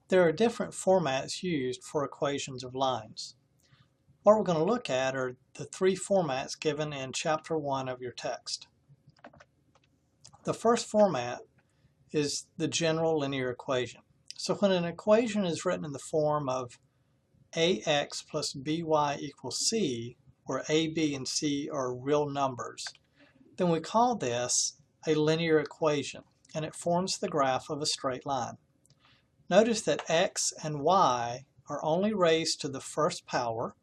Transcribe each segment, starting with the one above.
There are different formats used for equations of lines. What we're going to look at are the three formats given in Chapter 1 of your text. The first format is the general linear equation. So when an equation is written in the form of ax plus by equals c, where a, b, and c are real numbers, then we call this a linear equation, and it forms the graph of a straight line. Notice that x and y are only raised to the first power,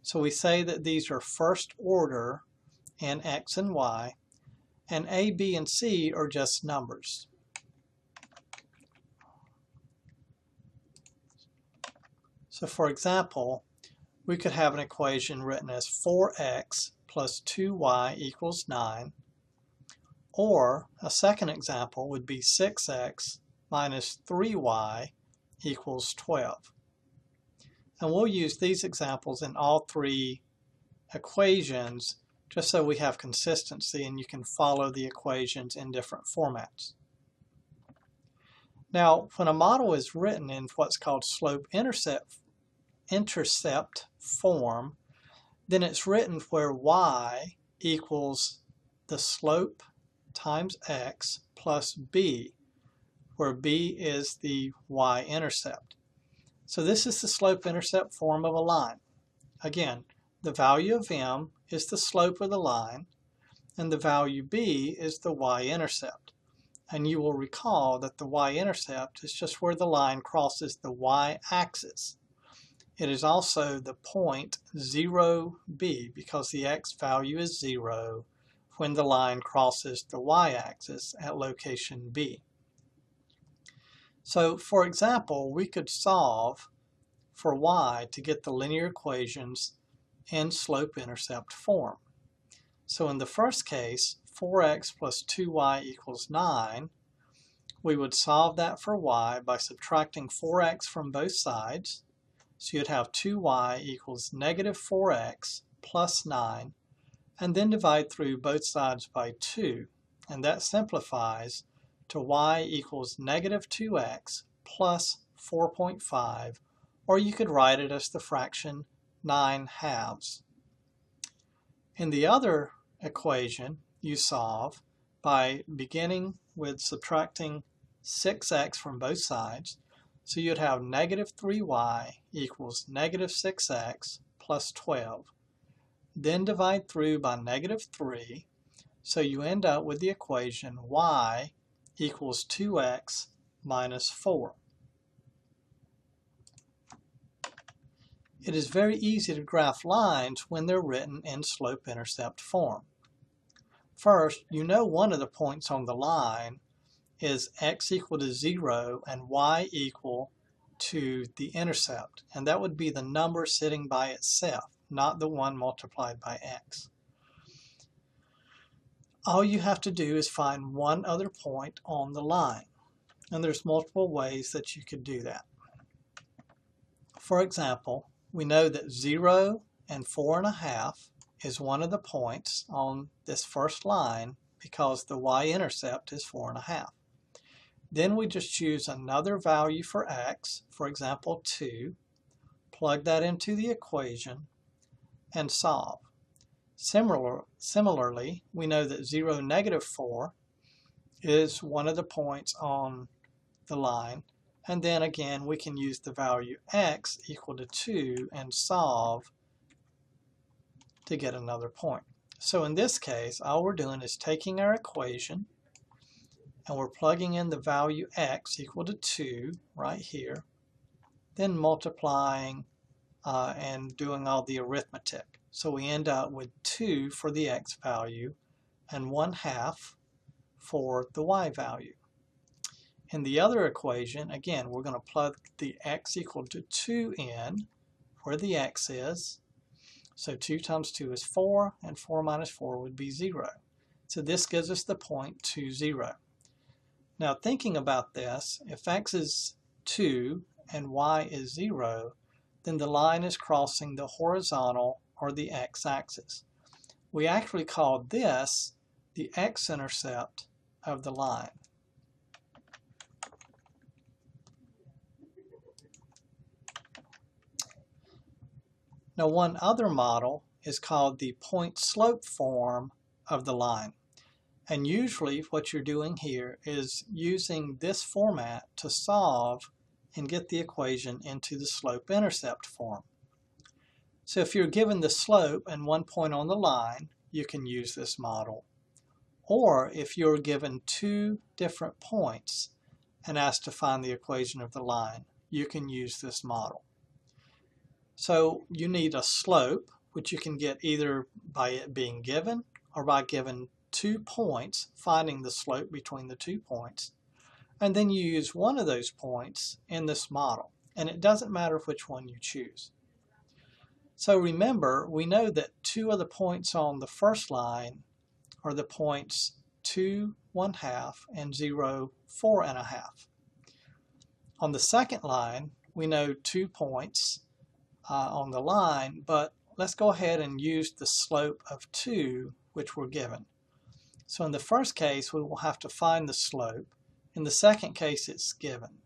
so we say that these are first order in x and y, and a, b, and c are just numbers. So for example, we could have an equation written as 4x plus 2y equals 9, or a second example would be 6x minus 3y equals 12. And we'll use these examples in all three equations just so we have consistency and you can follow the equations in different formats. Now, when a model is written in what's called slope-intercept form, then it's written where y equals the slope times x plus b, where b is the y-intercept. So this is the slope-intercept form of a line. Again, the value of m is the slope of the line, and the value b is the y-intercept. And you will recall that the y-intercept is just where the line crosses the y-axis. It is also the point 0b because the x value is 0 when the line crosses the y-axis at location b. So for example, we could solve for y to get the linear equations in slope-intercept form. So in the first case, 4x plus 2y equals 9, we would solve that for y by subtracting 4x from both sides. So you'd have 2y equals negative 4x plus 9, and then divide through both sides by 2, and that simplifies to y equals negative 2x plus 4.5, or you could write it as the fraction 9/2. In the other equation, you solve by beginning with subtracting 6x from both sides. So you'd have negative 3y equals negative 6x plus 12. Then divide through by negative 3. So you end up with the equation y equals 2x minus 4. It is very easy to graph lines when they're written in slope-intercept form. First, you know one of the points on the line is x equal to 0 and y equal to the intercept, and that would be the number sitting by itself, not the one multiplied by x. All you have to do is find one other point on the line, and there's multiple ways that you could do that. For example, we know that 0 and 4.5 is one of the points on this first line because the y-intercept is 4.5. Then we just choose another value for x, for example 2, plug that into the equation, and solve. Similarly, we know that 0, negative 4 is one of the points on the line, and then again we can use the value x equal to 2 and solve to get another point. So in this case, all we're doing is taking our equation and we're plugging in the value x equal to 2 right here, then multiplying and doing all the arithmetic. So we end up with 2 for the x value and 1/2 for the y value. In the other equation, again, we're going to plug the x equal to 2 in where the x is. So 2 times 2 is 4, and 4 minus 4 would be 0. So this gives us the point 2, 0. Now thinking about this, if x is 2 and y is 0, then the line is crossing the horizontal or the x-axis. We actually call this the x-intercept of the line. Now, one other model is called the point-slope form of the line. And usually what you're doing here is using this format to solve and get the equation into the slope-intercept form. So if you're given the slope and one point on the line, you can use this model. Or if you're given two different points and asked to find the equation of the line, you can use this model. So you need a slope, which you can get either by it being given or by given 2 points, finding the slope between the 2 points. And then you use one of those points in this model. And it doesn't matter which one you choose. So remember, we know that 2 of the points on the first line are the points 2, 1/2 and 0, 4.5. On the second line, we know 2 points on the line, but let's go ahead and use the slope of 2, which we're given. So in the first case, we will have to find the slope. In the second case, it's given.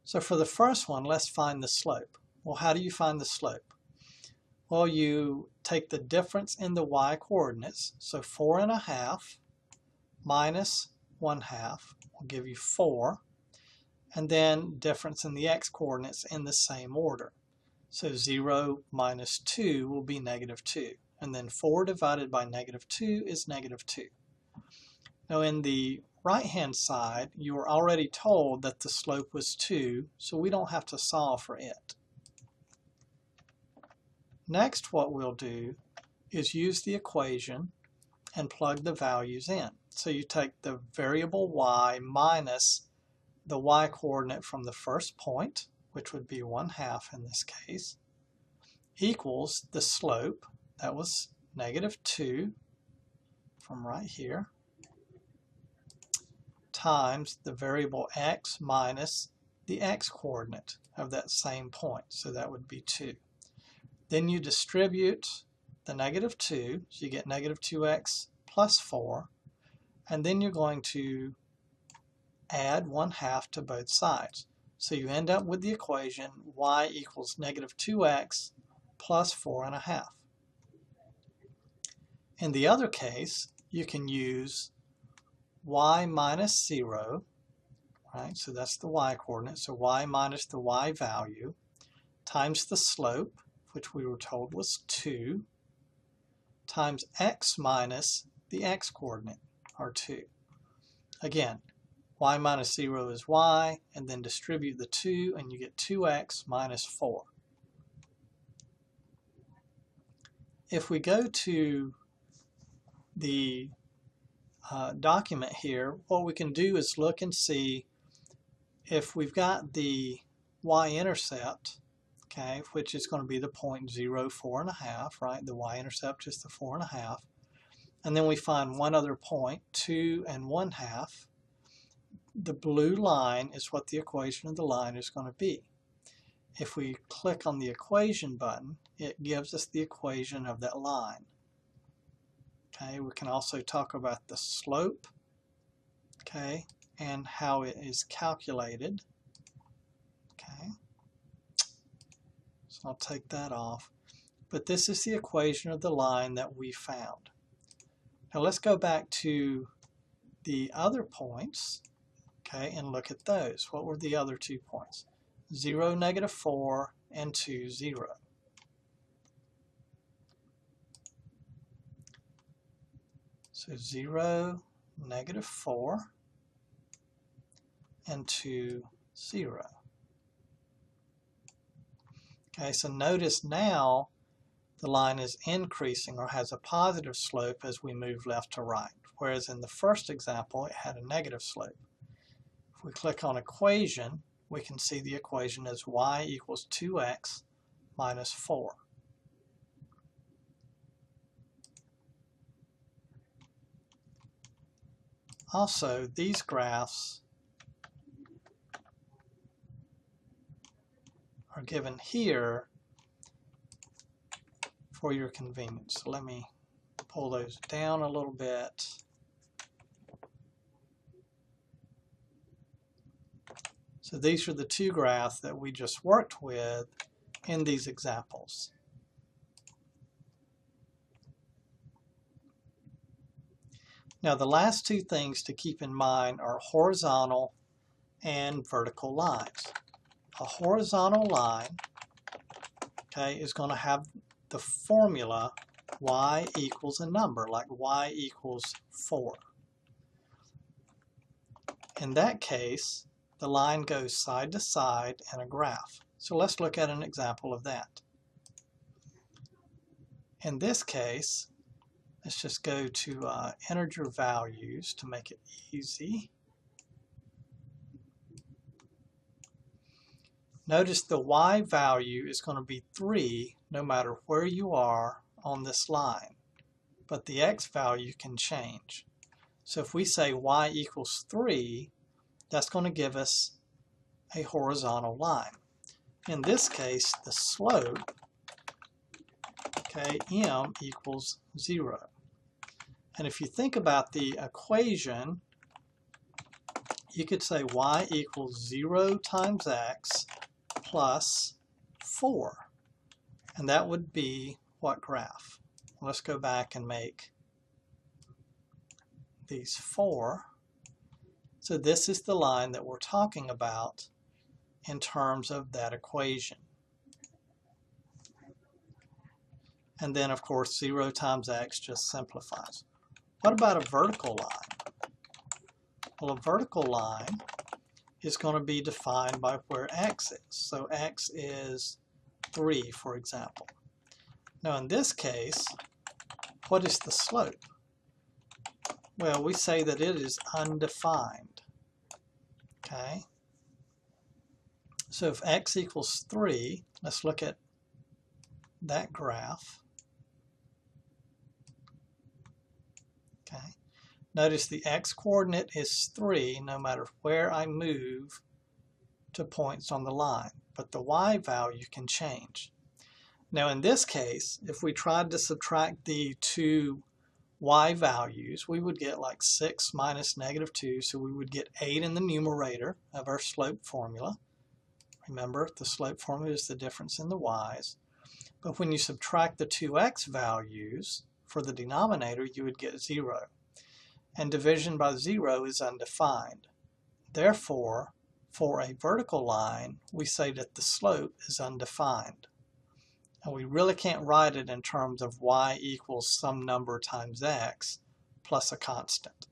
So for the first one, let's find the slope. Well, how do you find the slope? Well, you take the difference in the y coordinates, so 4.5 minus 1/2 will give you 4, and then difference in the x coordinates in the same order. So 0 minus 2 will be -2, and then 4 divided by -2 is -2. Now in the right-hand side, you were already told that the slope was 2, so we don't have to solve for it. Next, what we'll do is use the equation and plug the values in. So you take the variable y minus the y coordinate from the first point, which would be 1/2 in this case, equals the slope, that was -2 from right here, times the variable x minus the x coordinate of that same point, so that would be 2. Then you distribute the -2, so you get -2x plus 4, and then you're going to add 1/2 to both sides. So you end up with the equation y equals -2x plus 4.5. In the other case, you can use y minus 0, right? So that's the y coordinate, so y minus the y value, times the slope, which we were told was 2, times x minus the x coordinate, or 2. Again, y minus 0 is y, and then distribute the 2, and you get 2x minus 4. If we go to the document here, what we can do is look and see if we've got the y-intercept, okay, which is going to be the point 0, 4.5, right? The y-intercept is the 4.5. And then we find one other point, 2 and 1/2. The blue line is what the equation of the line is going to be. If we click on the equation button, it gives us the equation of that line. Okay, we can also talk about the slope, okay, and how it is calculated. Okay, so I'll take that off. But this is the equation of the line that we found. Now let's go back to the other points, okay, and look at those. What were the other 2 points? 0, -4, and 2, 0. So 0, -4, and 2, 0. Okay, so notice now the line is increasing or has a positive slope as we move left to right, whereas in the first example it had a negative slope. If we click on equation, we can see the equation as y equals 2x minus 4. Also, these graphs are given here for your convenience. So let me pull those down a little bit So these are the two graphs that we just worked with in these examples. Now the last two things to keep in mind are horizontal and vertical lines. A horizontal line, okay, is going to have the formula y equals a number, like y equals 4. In that case, the line goes side to side in a graph. So let's look at an example of that. In this case, let's just go to integer values to make it easy. Notice the y value is going to be 3 no matter where you are on this line, but the x value can change. So if we say y equals 3, that's going to give us a horizontal line. In this case, the slope, okay, m equals 0. And if you think about the equation, you could say y equals 0 times x plus 4. And that would be what graph? Let's go back and make these 4. So this is the line that we're talking about in terms of that equation. And then, of course, 0 times x just simplifies. What about a vertical line? Well, a vertical line is going to be defined by where x is. So x is 3, for example. Now, in this case, what is the slope? Well, we say that it is undefined. Okay? So if x equals 3, let's look at that graph. Okay. Notice the x-coordinate is 3 no matter where I move to points on the line, but the y value can change. Now in this case, if we tried to subtract the two y values, we would get like 6 minus -2, so we would get 8 in the numerator of our slope formula. Remember, the slope formula is the difference in the y's. But when you subtract the two x values for the denominator, you would get 0. And division by 0 is undefined. Therefore, for a vertical line, we say that the slope is undefined. And we really can't write it in terms of y equals some number times x plus a constant.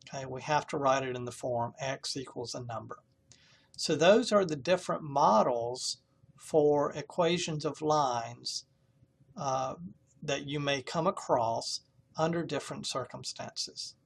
Okay, we have to write it in the form x equals a number. So those are the different models for equations of lines that you may come across under different circumstances.